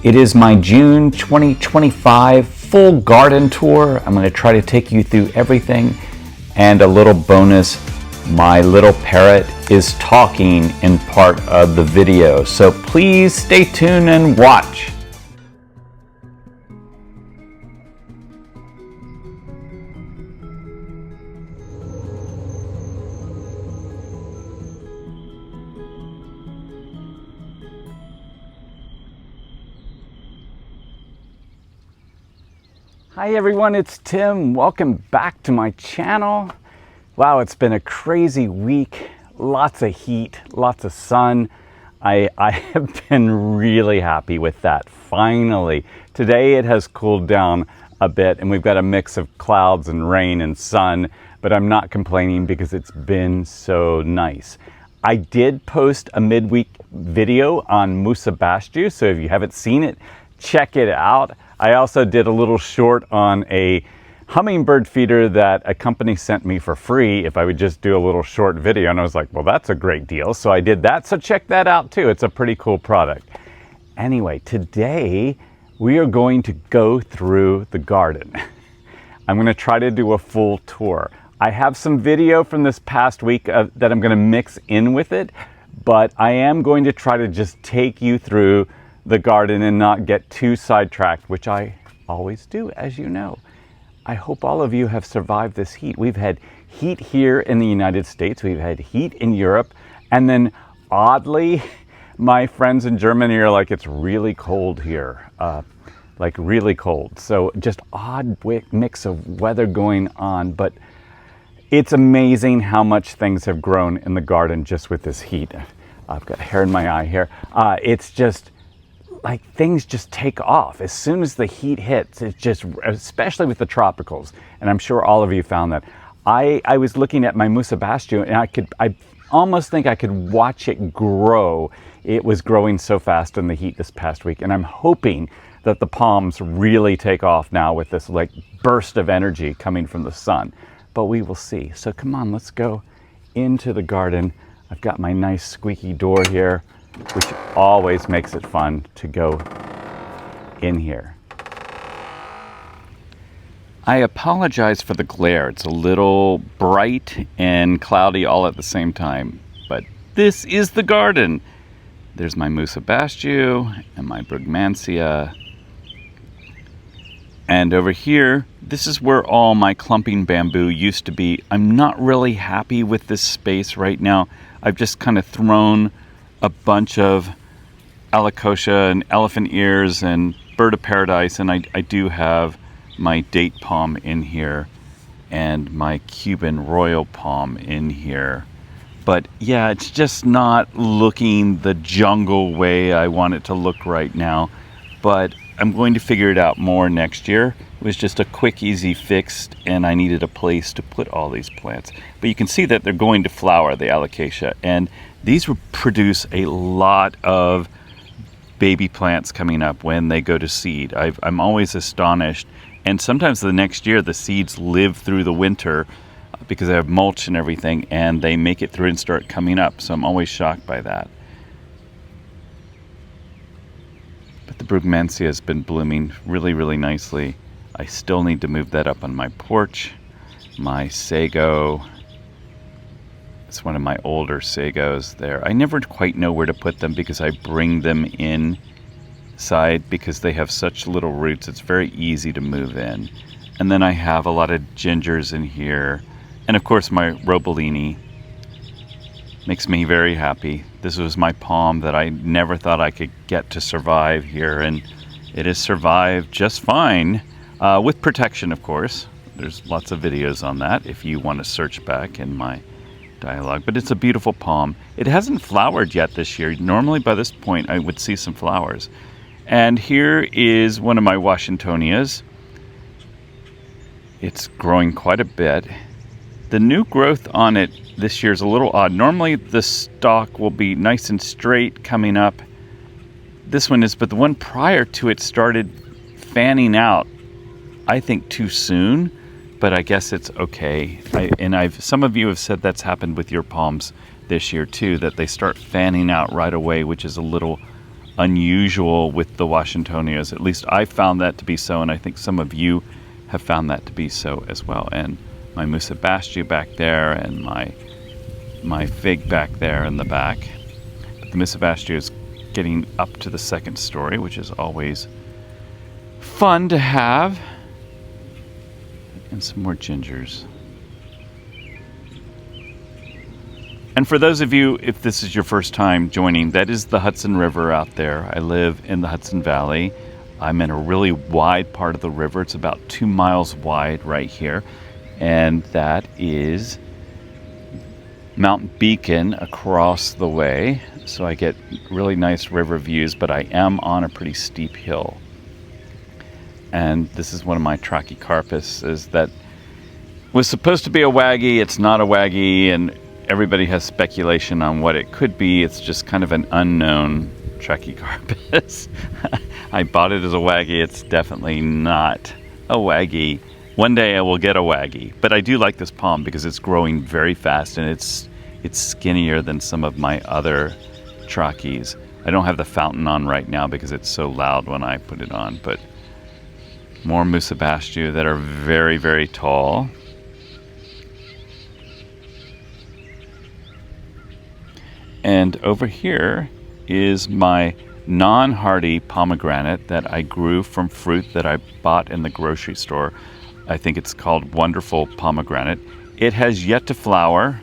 It is my June 2025 full garden tour. I'm going to try to take you through everything, and a little bonus, my little parrot is talking in part of the video, so please stay tuned and watch. Hi everyone, it's Tim. Welcome back to my channel. Wow, it's been a crazy week. Lots of heat, lots of sun. I have been really happy with that, finally. Today it has cooled down a bit and we've got a mix of clouds and rain and sun, but I'm not complaining because it's been so nice. I did post a midweek video on Musa Basjoo, so if you haven't seen it, check it out. I also did a little short on a hummingbird feeder that a company sent me for free if I would just do a little short video, and I was like, well, that's a great deal, so I did that. So check that out too. It's a pretty cool product. Anyway, today we are going to go through the garden. I'm going to try to do a full tour. I have some video from this past week that I'm going to mix in with it, but I am going to try to just take you through the garden and not get too sidetracked, which I always do, as you know. I hope all of you have survived this heat. We've had heat here in the United States, we've had heat in Europe, and then oddly, my friends in Germany are like, it's really cold here, like really cold. So just odd mix of weather going on, but it's amazing how much things have grown in the garden just with this heat. I've got hair in my eye here. It's just, like, things just take off as soon as the heat hits. It's just, especially with the tropicals, and I'm sure all of you found that. I was looking at my Musa Basjoo and I almost think I could watch it grow. It was growing so fast in the heat this past week, and I'm hoping that the palms really take off now with this like burst of energy coming from the sun, but we will see. So come on, let's go into the garden. I've got my nice squeaky door here, which always makes it fun to go in here. I apologize for the glare. It's a little bright and cloudy all at the same time, but this is the garden. There's my Musa Basjoo and my Brugmansia. And over here, this is where all my clumping bamboo used to be. I'm not really happy with this space right now. I've just kind of thrown a bunch of alocasia and elephant ears and bird of paradise, and I do have my date palm in here and my Cuban royal palm in here. But yeah, it's just not looking the jungle way I want it to look right now, but I'm going to figure it out more next year. It was just a quick, easy fix, and I needed a place to put all these plants. But you can see that they're going to flower, the alocasia, and these will produce a lot of baby plants coming up when they go to seed. I'm always astonished, and sometimes the next year the seeds live through the winter because they have mulch and everything, and they make it through and start coming up, so I'm always shocked by that. But the Brugmansia has been blooming really, really nicely. I still need to move that up on my porch. My sago, it's one of my older sagos there. I never quite know where to put them because I bring them inside because they have such little roots. It's very easy to move in. And then I have a lot of gingers in here. And of course my Roebelinii makes me very happy. This was my palm that I never thought I could get to survive here, and it has survived just fine, with protection, of course. There's lots of videos on that if you want to search back in my dialogue, but it's a beautiful palm. It hasn't flowered yet this year. Normally by this point I would see some flowers. And here is one of my Washingtonias. It's growing quite a bit. The new growth on it this year is a little odd. Normally the stalk will be nice and straight coming up. This one is, but the one prior to it started fanning out, I think too soon, but I guess it's okay. Some of you have said that's happened with your palms this year too, that they start fanning out right away, which is a little unusual with the Washingtonias. At least I found that to be so, and I think some of you have found that to be so as well. And my Musa Basjoo back there, and my fig back there in the back. But the Musa Basjoo is getting up to the second story, which is always fun to have. And some more gingers. And for those of you, if this is your first time joining, that is the Hudson River out there. I live in the Hudson Valley. I'm in a really wide part of the river. It's about 2 miles wide right here. And that is Mount Beacon across the way. So I get really nice river views, but I am on a pretty steep hill. And this is one of my Trachycarpus that was supposed to be a waggy. It's not a waggy, and everybody has speculation on what it could be. It's just kind of an unknown Trachycarpus. I bought it as a waggy. It's definitely not a waggy. One day I will get a waggy. But I do like this palm because it's growing very fast, and it's skinnier than some of my other Trachys. I don't have the fountain on right now because it's so loud when I put it on, but more Musa Basjoo that are very, very tall. And over here is my non-hardy pomegranate that I grew from fruit that I bought in the grocery store. I think it's called Wonderful Pomegranate. It has yet to flower.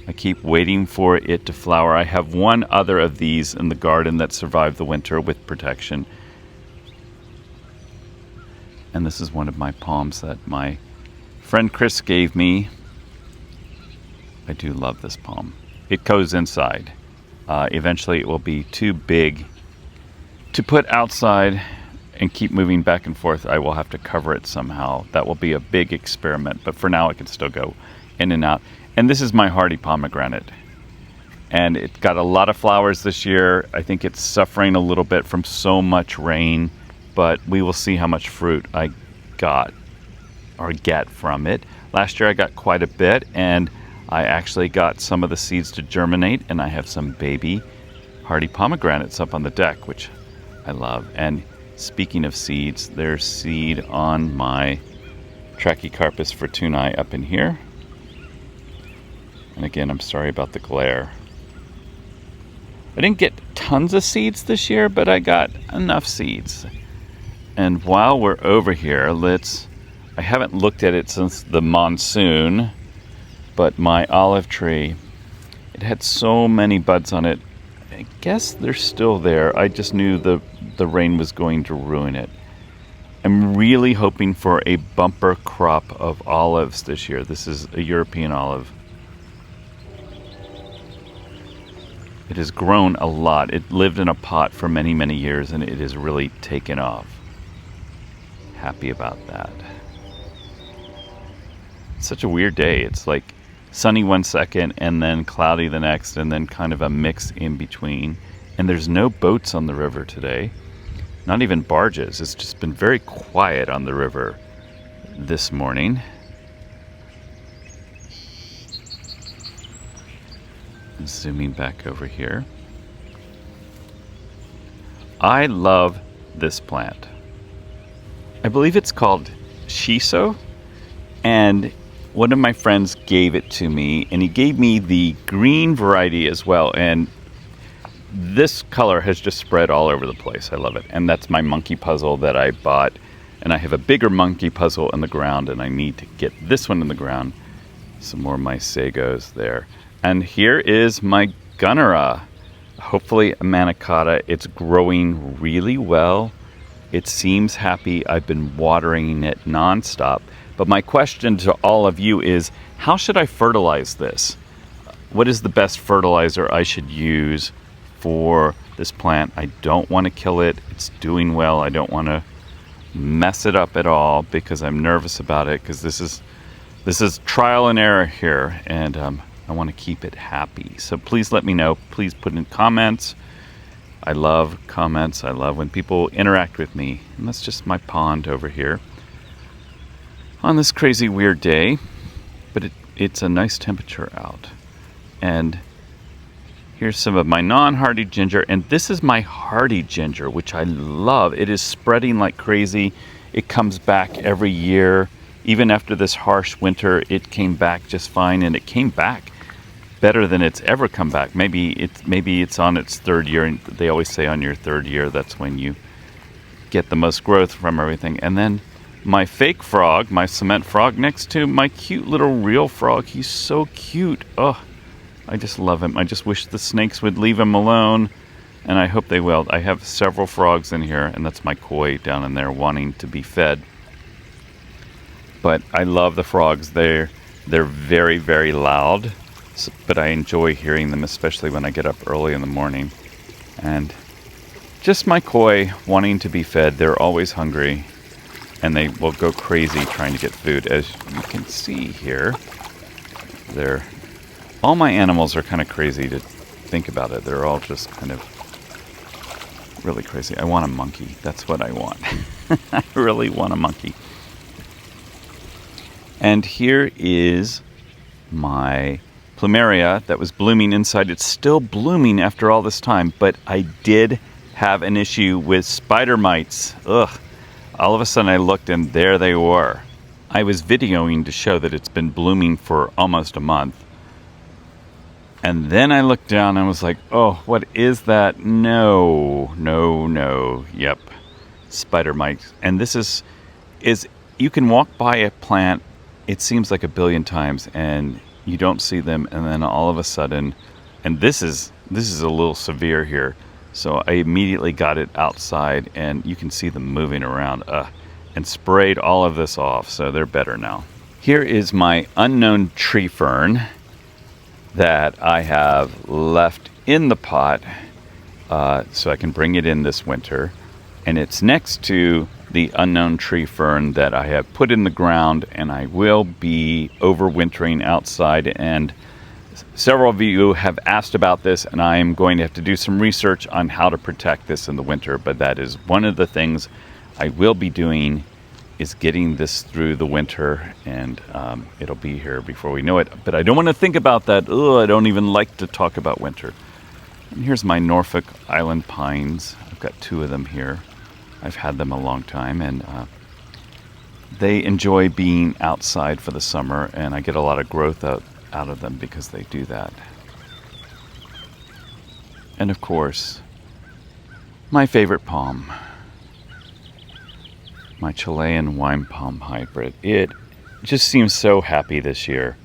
I keep waiting for it to flower. I have one other of these in the garden that survived the winter with protection. And this is one of my palms that my friend Chris gave me. I do love this palm. It goes inside. Eventually it will be too big to put outside and keep moving back and forth. I will have to cover it somehow. That will be a big experiment, but for now it can still go in and out. And this is my hardy pomegranate. And it got a lot of flowers this year. I think it's suffering a little bit from so much rain, but we will see how much fruit I got or get from it. Last year I got quite a bit, and I actually got some of the seeds to germinate, and I have some baby hardy pomegranates up on the deck, which I love. And speaking of seeds, there's seed on my Trachycarpus fortunei up in here. And again, I'm sorry about the glare. I didn't get tons of seeds this year, but I got enough seeds. And while we're over here, I haven't looked at it since the monsoon, but my olive tree, it had so many buds on it. I guess they're still there. I just knew the rain was going to ruin it. I'm really hoping for a bumper crop of olives this year. This is a European olive. It has grown a lot. It lived in a pot for many, many years, and it has really taken off. Happy about that. It's such a weird day. It's like sunny one second and then cloudy the next, and then kind of a mix in between. And there's no boats on the river today, not even barges. It's just been very quiet on the river this morning. Zooming back over here. I love this plant. I believe it's called shiso, and one of my friends gave it to me, and he gave me the green variety as well, and this color has just spread all over the place. I love it. And that's my monkey puzzle that I bought, and I have a bigger monkey puzzle in the ground, and I need to get this one in the ground. Some more of my sagos there. And here is my Gunnera, hopefully a Manicata. It's growing really well. It seems happy. I've been watering it nonstop. But my question to all of you is, how should I fertilize this? What is the best fertilizer I should use for this plant? I don't want to kill it. It's doing well. I don't want to mess it up at all because I'm nervous about it, because this is trial and error here, and I want to keep it happy. So please let me know. Please put in comments. I love comments. I love when people interact with me. And that's just my pond over here on this crazy weird day. But it's a nice temperature out. And Here's some of my non-hardy ginger, and this is my hardy ginger, which I love. It is spreading like crazy. It comes back every year. Even after this harsh winter, it came back just fine, and it came back better than it's ever come back. Maybe it's on its third year, and they always say on your third year, that's when you get the most growth from everything. And then my fake frog, my cement frog, next to my cute little real frog. He's so cute. Oh, I just love him. I just wish the snakes would leave him alone, and I hope they will. I have several frogs in here, and that's my koi down in there wanting to be fed. But I love the frogs. They're very, very loud, but I enjoy hearing them, especially when I get up early in the morning. And just my koi wanting to be fed. They're always hungry, and they will go crazy trying to get food. As you can see here, all my animals are kind of crazy to think about it. They're all just kind of really crazy. I want a monkey. That's what I want. I really want a monkey. And here is my plumeria that was blooming inside. It's still blooming after all this time, but I did have an issue with spider mites. Ugh. All of a sudden I looked and there they were. I was videoing to show that it's been blooming for almost a month. And then I looked down and was like, oh, what is that? No. Yep. Spider mites. And this is you can walk by a plant, it seems like a billion times, and you don't see them, and then all of a sudden, and this is a little severe here. So I immediately got it outside, and you can see them moving around, and sprayed all of this off, so they're better now. Here is my unknown tree fern that I have left in the pot so I can bring it in this winter. And it's next to the unknown tree fern that I have put in the ground, and I will be overwintering outside. And several of you have asked about this, and I am going to have to do some research on how to protect this in the winter. But that is one of the things I will be doing, is getting this through the winter, and it'll be here before we know it. But I don't want to think about that. I don't even like to talk about winter. And here's my Norfolk Island pines. I've got 2 of them here. I've had them a long time, and they enjoy being outside for the summer, and I get a lot of growth out of them because they do that. And of course, my favorite palm, my Chilean wine palm hybrid. It just seems so happy this year.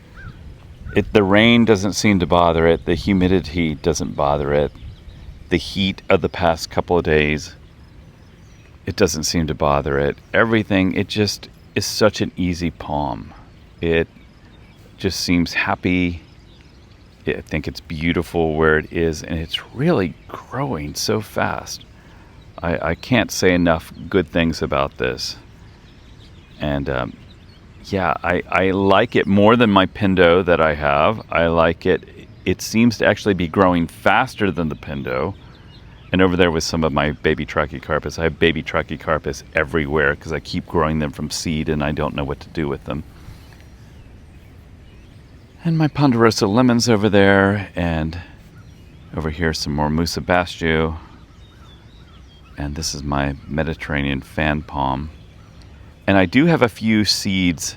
The rain doesn't seem to bother it. The humidity doesn't bother it. The heat of the past couple of days, it doesn't seem to bother it. Everything, it just is such an easy palm. It just seems happy. I think it's beautiful where it is, and it's really growing so fast. I can't say enough good things about this. And yeah, I like it more than my Pindo that I have. I like it. It seems to actually be growing faster than the Pindo. And over there with some of my baby Trachycarpus. I have baby Trachycarpus everywhere because I keep growing them from seed and I don't know what to do with them. And my Ponderosa lemons over there, and over here some more Musa Basjoo. And this is my Mediterranean fan palm. And I do have a few seeds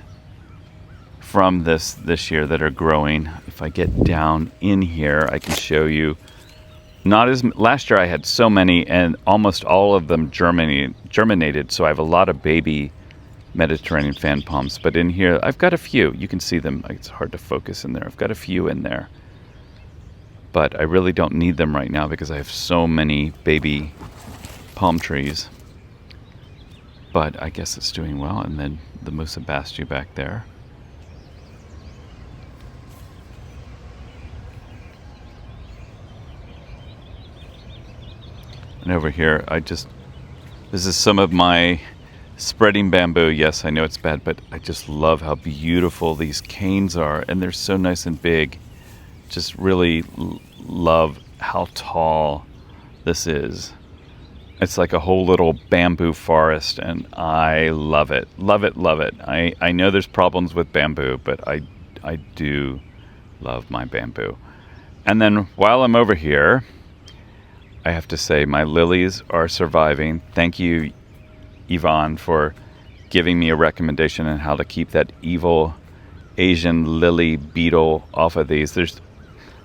from this year that are growing. If I get down in here, I can show you. Last year I had so many, and almost all of them germinated, so I have a lot of baby Mediterranean fan palms. But in here, I've got a few. You can see them. It's hard to focus in there. I've got a few in there. But I really don't need them right now because I have so many baby palm trees. But I guess it's doing well. And then the Musa Basjoo back there. And over here, this is some of my spreading bamboo. Yes, I know it's bad, but I just love how beautiful these canes are, and they're so nice and big. Just really love how tall this is. It's like a whole little bamboo forest, and I love it. Love it, love it. I know there's problems with bamboo, but I do love my bamboo. And then while I'm over here, I have to say my lilies are surviving. Thank you, Yvonne, for giving me a recommendation on how to keep that evil Asian lily beetle off of these.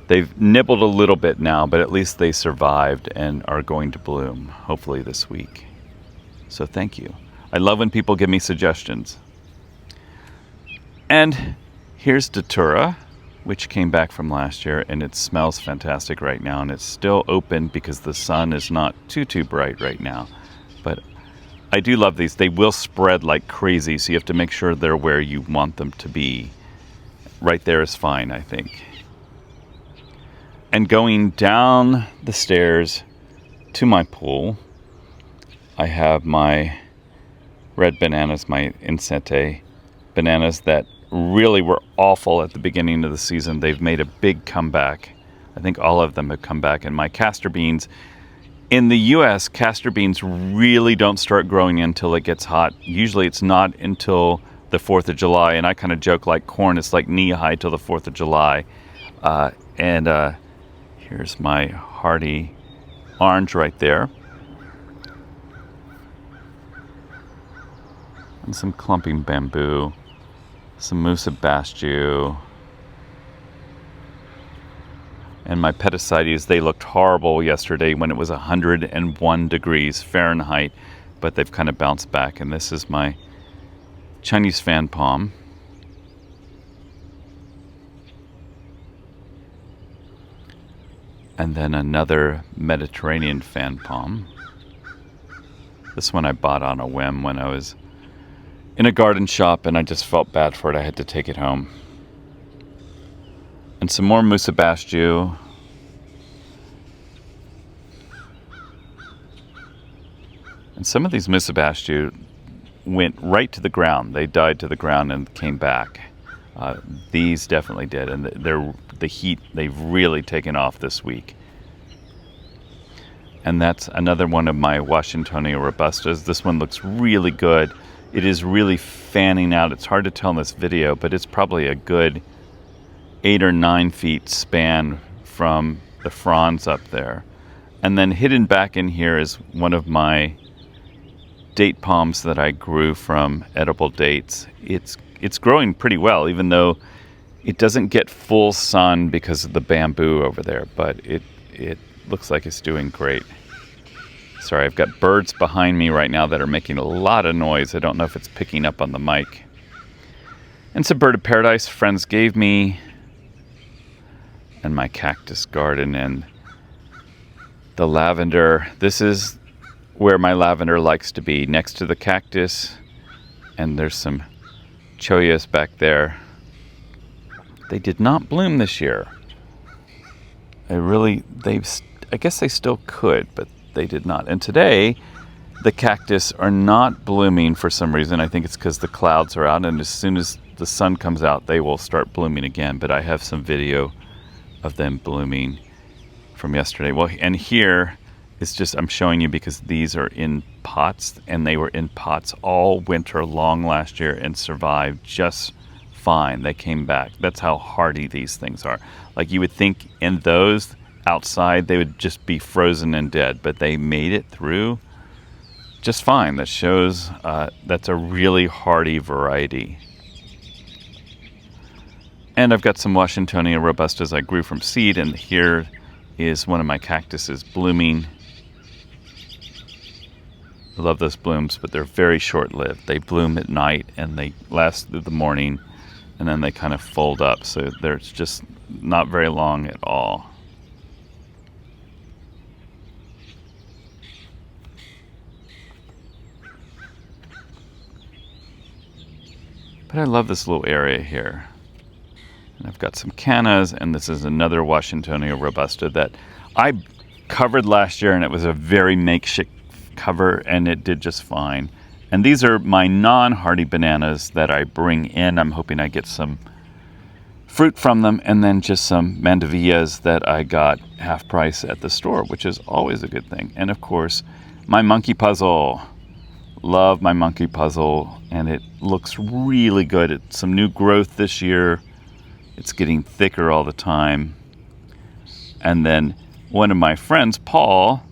They've nibbled a little bit now, but at least they survived and are going to bloom, hopefully this week. So thank you. I love when people give me suggestions. And here's Datura, which came back from last year, and it smells fantastic right now, and it's still open because the sun is not too bright right now. But I do love these. They will spread like crazy, so you have to make sure they're where you want them to be. Right there is fine, I think. And going down the stairs to my pool, I have my red bananas, my Incente bananas that really were awful at the beginning of the season. They've made a big comeback. I think all of them have come back. And my castor beans, in the US, castor beans really don't start growing until it gets hot. Usually it's not until the 4th of July. And I kind of joke like corn, it's like knee high till the 4th of July. Here's my hardy orange right there. And some clumping bamboo. Some Musa Basjoo. And my Petasites, they looked horrible yesterday when it was 101 degrees Fahrenheit, but they've kind of bounced back. And this is my Chinese fan palm. And then another Mediterranean fan palm. This one I bought on a whim when I was in a garden shop, and I just felt bad for it. I had to take it home. And some more Musa Basjoo. And some of these Musa Basjoo went right to the ground. They died to the ground and came back. These definitely did, and the heat, they've really taken off this week. And that's another one of my Washingtonia robustas. This one looks really good. It is really fanning out. It's hard to tell in this video, but it's probably a good 8 or 9 feet span from the fronds up there. And then hidden back in here is one of my date palms that I grew from edible dates. It's growing pretty well, even though it doesn't get full sun because of the bamboo over there, but it looks like it's doing great. Sorry, I've got birds behind me right now that are making a lot of noise. I don't know if it's picking up on the mic. And some bird of paradise friends gave me, and my cactus garden, and the lavender. This is where my lavender likes to be, next to the cactus. And there's some chollas back there. They did not bloom this year. I guess they still could, but they did not. And today, the cactus are not blooming for some reason. I think it's because the clouds are out, and as soon as the sun comes out, they will start blooming again. But I have some video of them blooming from yesterday. Well, and here is just, I'm showing you because these are in pots, and they were in pots all winter long last year and survived just fine. They came back. That's how hardy these things are. Like you would think in those outside they would just be frozen and dead, but they made it through just fine. That shows that's a really hardy variety. And I've got some Washingtonia robustas I grew from seed, and here is one of my cactuses blooming. I love those blooms, but they're very short-lived. They bloom at night and they last through the morning, and then they kind of fold up, so they're just not very long at all. But I love this little area here. And I've got some cannas, and this is another Washingtonia robusta that I covered last year, and it was a very makeshift cover, and it did just fine. And these are my non-hardy bananas that I bring in. I'm hoping I get some fruit from them, and then just some mandavillas that I got half price at the store, which is always a good thing. And of course, my monkey puzzle. Love my monkey puzzle, and it looks really good. It's some new growth this year. It's getting thicker all the time. And then one of my friends, Paul,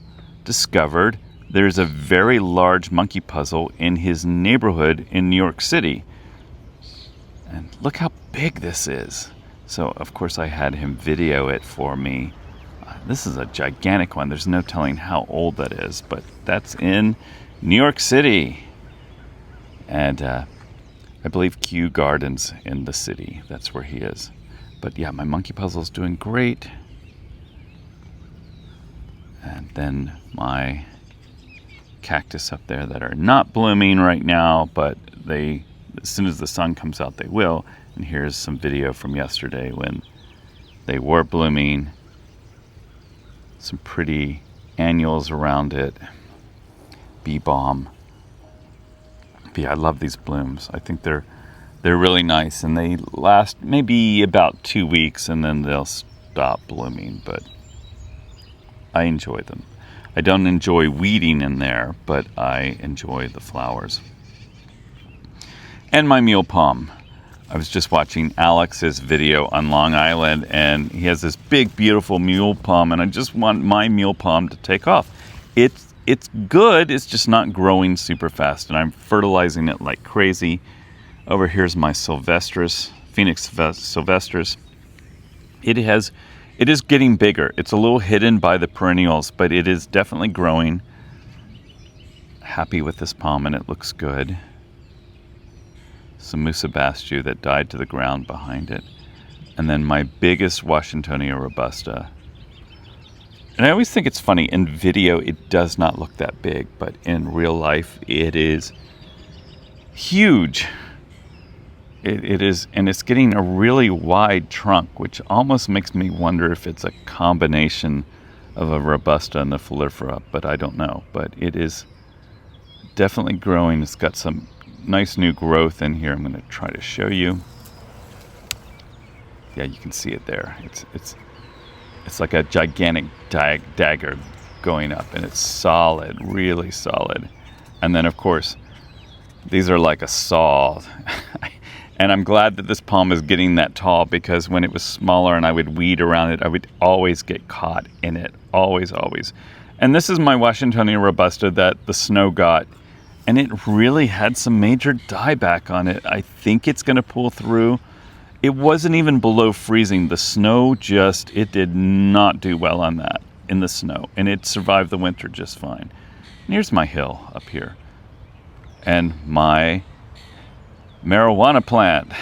discovered there's a very large monkey puzzle in his neighborhood in New York City. And look how big this is. So, of course, I had him video it for me. This is a gigantic one. There's no telling how old that is, but that's in New York City. And I believe Kew Gardens in the city. That's where he is. But yeah, my monkey puzzle is doing great. And then my cactus up there that are not blooming right now, but they, as soon as the sun comes out, they will. And here's some video from yesterday when they were blooming. Some pretty annuals around it. Bee balm. But yeah, I love these blooms. I think they're really nice, and they last maybe about 2 weeks, and then they'll stop blooming. But I enjoy them. I don't enjoy weeding in there, but I enjoy the flowers. And my mule palm. I was just watching Alex's video on Long Island, and he has this big, beautiful mule palm, and I just want my mule palm to take off. It's good, it's just not growing super fast, and I'm fertilizing it like crazy. Over here's my Sylvestris, Phoenix Sylvestris. It is getting bigger. It's a little hidden by the perennials, but it is definitely growing. Happy with this palm, and it looks good. Some Musa Basjoo that died to the ground behind it. And then my biggest Washingtonia robusta. And I always think it's funny, in video it does not look that big, but in real life it is huge. It is, and it's getting a really wide trunk, which almost makes me wonder if it's a combination of a robusta and the florifera, but I don't know. But it is definitely growing. It's got some nice new growth in here. I'm going to try to show you. Yeah, you can see it there. It's like a gigantic dagger going up, and it's solid, really solid. And then, of course, these are like a saw. And I'm glad that this palm is getting that tall, because when it was smaller and I would weed around it, I would always get caught in it. Always, always. And this is my Washingtonia robusta that the snow got. And it really had some major dieback on it. I think it's going to pull through. It wasn't even below freezing. The snow it did not do well on that in the snow. And it survived the winter just fine. And here's my hill up here. And my marijuana plant.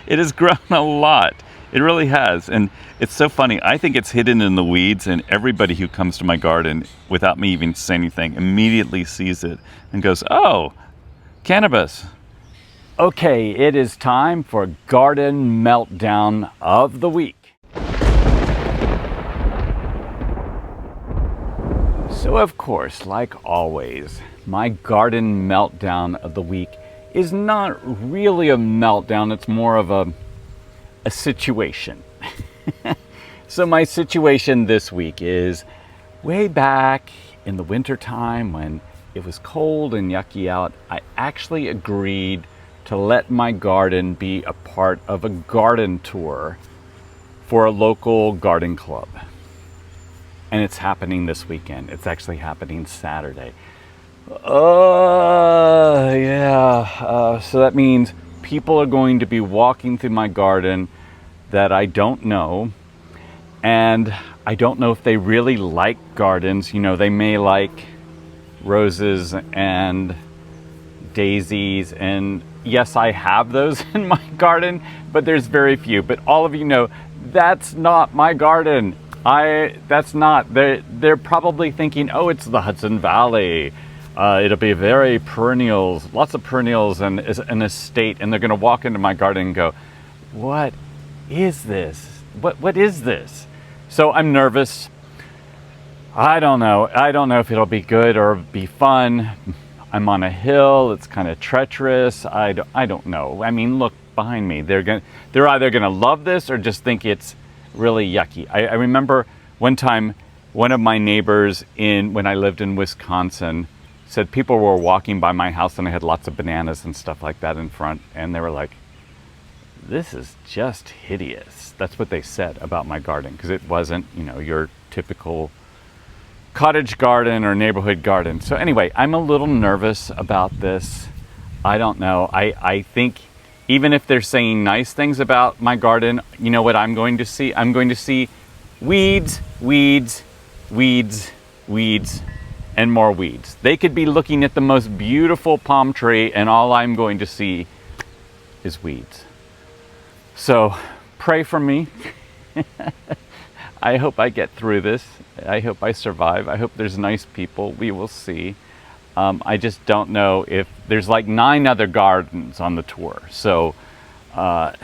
It has grown a lot. It really has. And it's so funny. I think it's hidden in the weeds, and everybody who comes to my garden without me even saying anything immediately sees it and goes, "Oh, cannabis." Okay, it is time for Garden Meltdown of the Week. So of course, like always, my Garden Meltdown of the Week is not really a meltdown. It's more of a situation. So my situation this week is way back in the winter time when it was cold and yucky out. I actually agreed to let my garden be a part of a garden tour for a local garden club. And it's happening this weekend. It's actually happening Saturday. So that means people are going to be walking through my garden that I don't know. And I don't know if they really like gardens. You know, they may like roses and daisies, and yes, I have those in my garden, but there's very few. But all of you know, that's not my garden. They're probably thinking, oh, it's the Hudson Valley. It'll be very perennials, lots of perennials and an estate. And they're going to walk into my garden and go, what is this? What is this? So I'm nervous. I don't know. I don't know if it'll be good or be fun. I'm on a hill. It's kind of treacherous. I don't know. I mean, look behind me. They're either going to love this or just think it's really yucky. I remember one time, one of my neighbors when I lived in Wisconsin said people were walking by my house and I had lots of bananas and stuff like that in front, and they were like, this is just hideous. That's what they said about my garden, because it wasn't, you know, your typical cottage garden or neighborhood garden. So anyway, I'm a little nervous about this. I don't know. I think even if they're saying nice things about my garden, you know what I'm going to see? I'm going to see weeds, weeds, weeds, weeds, and more weeds. They could be looking at the most beautiful palm tree, and all I'm going to see is weeds. So pray for me. I hope I get through this. I hope I survive. I hope there's nice people. We will see. I just don't know if there's like 9 other gardens on the tour. So I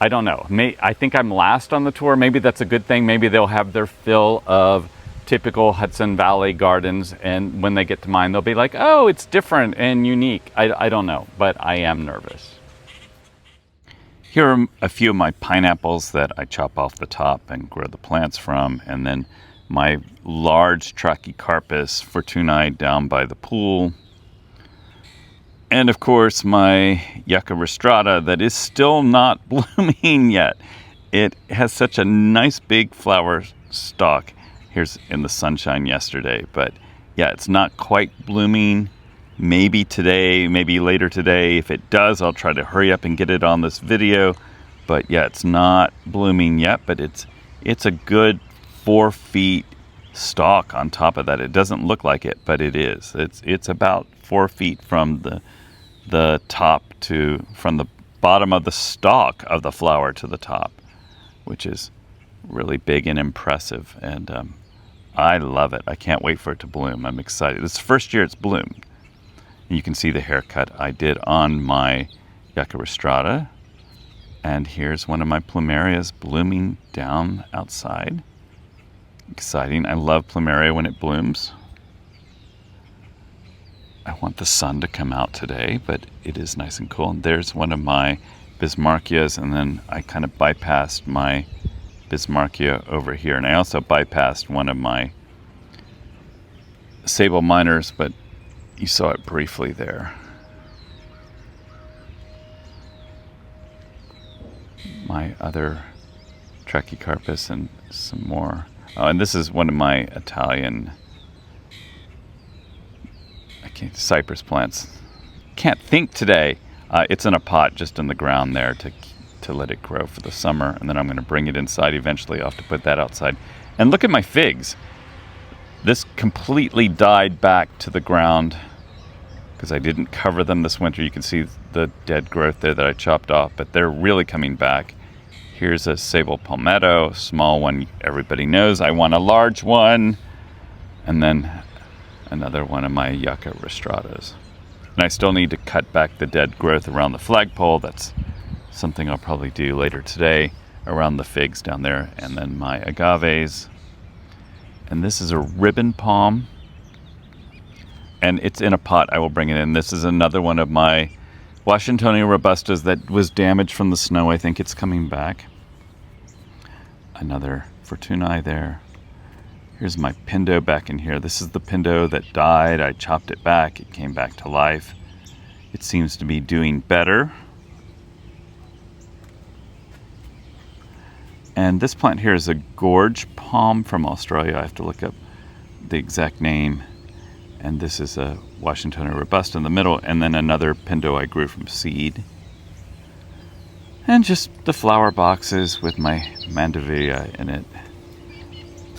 don't know. I think I'm last on the tour. Maybe that's a good thing. Maybe they'll have their fill of typical Hudson Valley gardens, and when they get to mine, they'll be like, oh, it's different and unique. I don't know, but I am nervous. Here are a few of my pineapples that I chop off the top and grow the plants from, and then my large Trachycarpus fortunei down by the pool, and of course my Yucca Rostrata that is still not blooming yet. It has such a nice big flower stalk. Here's in the sunshine yesterday, but yeah, it's not quite blooming. Maybe today, maybe later today. If it does, I'll try to hurry up and get it on this video. But yeah, it's not blooming yet, but it's a good 4 feet stalk on top of that. It doesn't look like it, but it is. It's about 4 feet from the top from the bottom of the stalk of the flower to the top, which is really big and impressive. And I love it. I can't wait for it to bloom. I'm excited. This is the first year it's bloomed. And you can see the haircut I did on my Yucca Rostrata. And here's one of my plumerias blooming down outside. Exciting. I love plumeria when it blooms. I want the sun to come out today, but it is nice and cool. And there's one of my Bismarckias, and then I kind of bypassed my Bismarckia over here. And I also bypassed one of my sable minors, but you saw it briefly there. My other Trachycarpus and some more. Oh, and this is one of my Italian cypress plants. Can't think today. It's in a pot just in the ground there to let it grow for the summer, and then I'm going to bring it inside eventually. I'll have to put that outside. And look at my figs. This completely died back to the ground because I didn't cover them this winter. You can see the dead growth there that I chopped off, but they're really coming back. Here's a sable palmetto, small one everybody knows. I want a large one. And then another one of my Yucca Rostratas. And I still need to cut back the dead growth around the flagpole. That's something I'll probably do later today around the figs down there. And then my agaves. And this is a ribbon palm. And it's in a pot. I will bring it in. This is another one of my Washingtonia robustas that was damaged from the snow. I think it's coming back. Another fortunei there. Here's my pindo back in here. This is the pindo that died. I chopped it back. It came back to life. It seems to be doing better. And this plant here is a gorge palm from Australia. I have to look up the exact name. And this is a Washingtonia robusta in the middle, and then another pindo I grew from seed. And just the flower boxes with my mandevilla in it.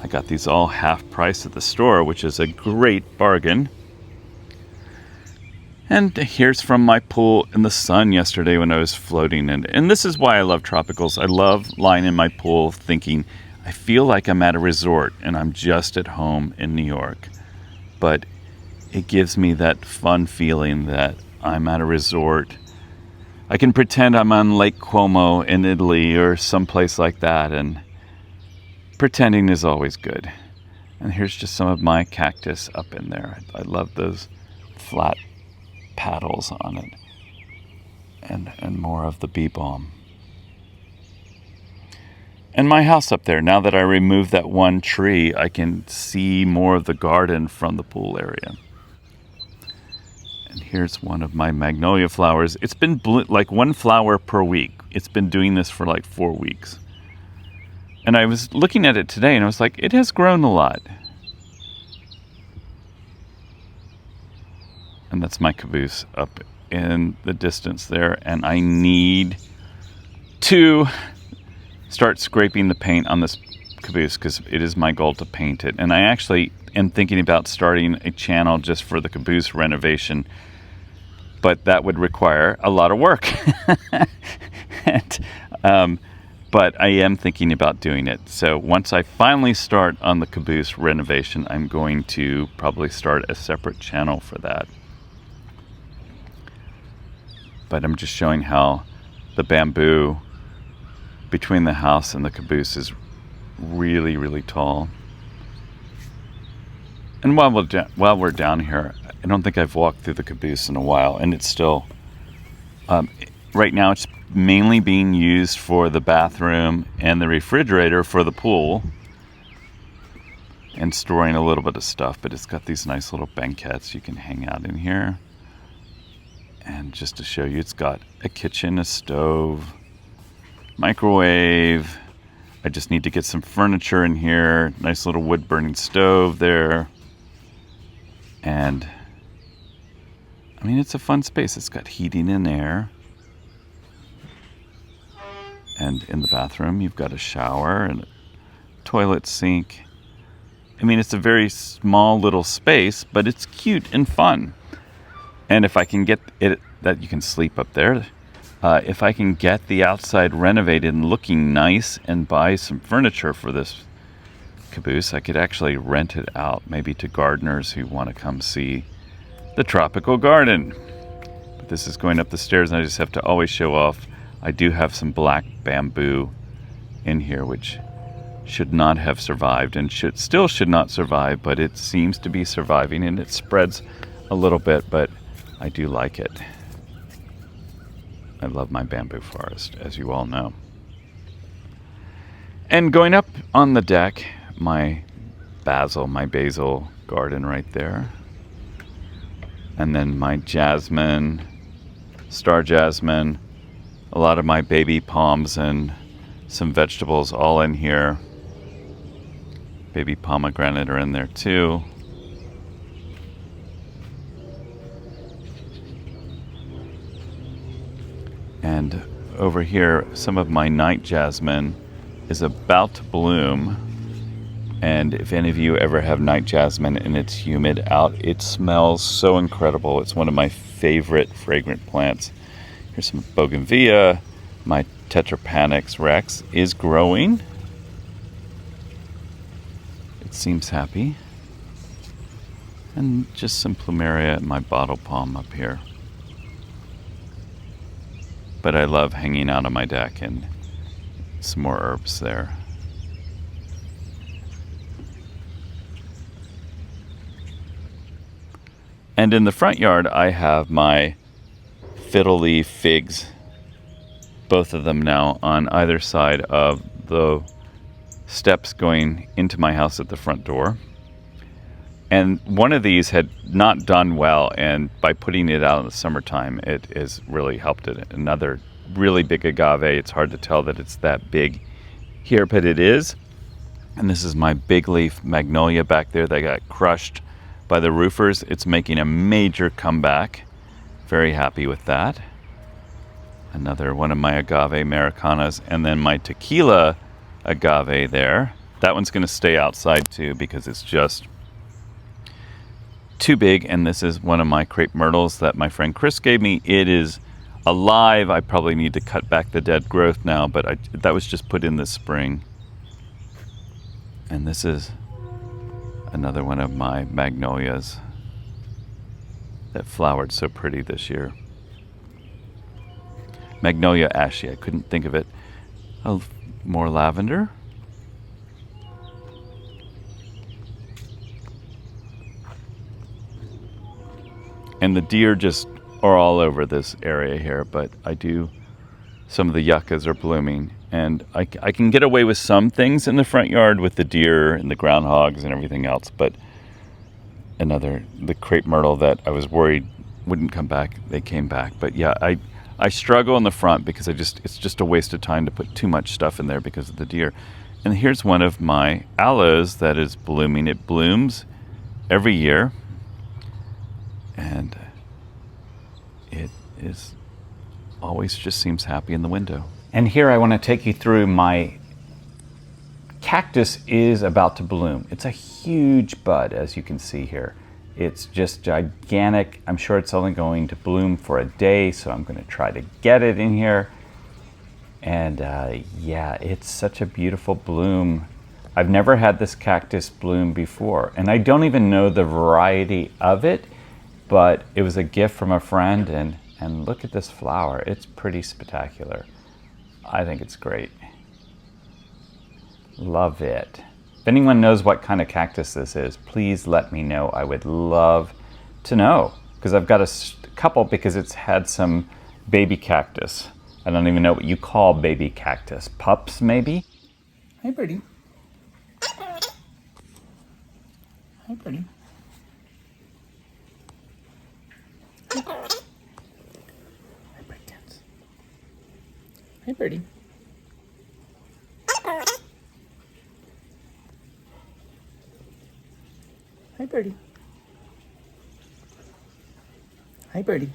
I got these all half price at the store, which is a great bargain. And here's from my pool in the sun yesterday when I was floating. And this is why I love tropicals. I love lying in my pool thinking, I feel like I'm at a resort and I'm just at home in New York. But it gives me that fun feeling that I'm at a resort. I can pretend I'm on Lake Como in Italy or someplace like that, and pretending is always good. And here's just some of my cactus up in there. I love those flat paddles on it, and more of the bee balm. And my house up there, now that I removed that one tree, I can see more of the garden from the pool area. And here's one of my magnolia flowers. It's been like one flower per week. It's been doing this for like 4 weeks. And I was looking at it today and I was like, it has grown a lot. And that's my caboose up in the distance there. And I need to start scraping the paint on this caboose because it is my goal to paint it. And I actually am thinking about starting a channel just for the caboose renovation, but that would require a lot of work. But I am thinking about doing it. So once I finally start on the caboose renovation, I'm going to probably start a separate channel for that. But I'm just showing how the bamboo between the house and the caboose is really, really tall. And while we're down here, I don't think I've walked through the caboose in a while, and it's still, right now it's mainly being used for the bathroom and the refrigerator for the pool and storing a little bit of stuff, but it's got these nice little banquettes you can hang out in here. And just to show you, it's got a kitchen, a stove, microwave. I just need to get some furniture in here. Nice little wood burning stove there. And I mean, it's a fun space. It's got heating and air. And in the bathroom, you've got a shower and a toilet sink. I mean, it's a very small little space, but it's cute and fun. And if I can get it, that you can sleep up there. If I can get the outside renovated and looking nice and buy some furniture for this caboose, I could actually rent it out, maybe to gardeners who want to come see the tropical garden. But this is going up the stairs, and I just have to always show off. I do have some black bamboo in here, which should not have survived and still should not survive, but it seems to be surviving, and it spreads a little bit, but I do like it. I love my bamboo forest, as you all know. And going up on the deck, my basil garden right there. And then my jasmine, star jasmine, a lot of my baby palms and some vegetables all in here. Baby pomegranate are in there too. And over here, some of my night jasmine is about to bloom. And if any of you ever have night jasmine and it's humid out, it smells so incredible. It's one of my favorite fragrant plants. Here's some bougainvillea. My Tetrapanax rex is growing. It seems happy. And just some plumeria and my bottle palm up here. But I love hanging out on my deck, and some more herbs there. And in the front yard, I have my fiddle leaf figs, both of them now on either side of the steps going into my house at the front door. And one of these had not done well, and by putting it out in the summertime, it has really helped it. Another really big agave. It's hard to tell that it's that big here, but it is. And this is my big leaf magnolia back there that got crushed by the roofers. It's making a major comeback. Very happy with that. Another one of my agave Americanas, and then my tequila agave there. That one's going to stay outside too because it's just too big. And this is one of my crepe myrtles that my friend Chris gave me. It is alive. I probably need to cut back the dead growth now, but that was just put in this spring. And this is another one of my magnolias that flowered so pretty this year. Magnolia ashy, I couldn't think of it. Oh, more lavender. And the deer just are all over this area here, but some of the yuccas are blooming. And I can get away with some things in the front yard with the deer and the groundhogs and everything else, but the crepe myrtle that I was worried wouldn't come back, they came back. But yeah, I struggle in the front because it's just a waste of time to put too much stuff in there because of the deer. And here's one of my aloes that is blooming. It blooms every year, and it is always just seems happy in the window. And here I want to take you through my cactus is about to bloom. It's a huge bud, as you can see here. It's just gigantic. I'm sure it's only going to bloom for a day, so I'm going to try to get it in here. And yeah, it's such a beautiful bloom. I've never had this cactus bloom before, and I don't even know the variety of it, but it was a gift from a friend, and look at this flower. It's pretty spectacular. I think it's great. Love it. If anyone knows what kind of cactus this is, please let me know. I would love to know, because I've got a couple, because it's had some baby cactus. I don't even know what you call baby cactus. Pups, maybe? Hi, birdie. Hi, birdie. Hi, birdie. Hi, birdie. Hi, birdie. Hi, birdie.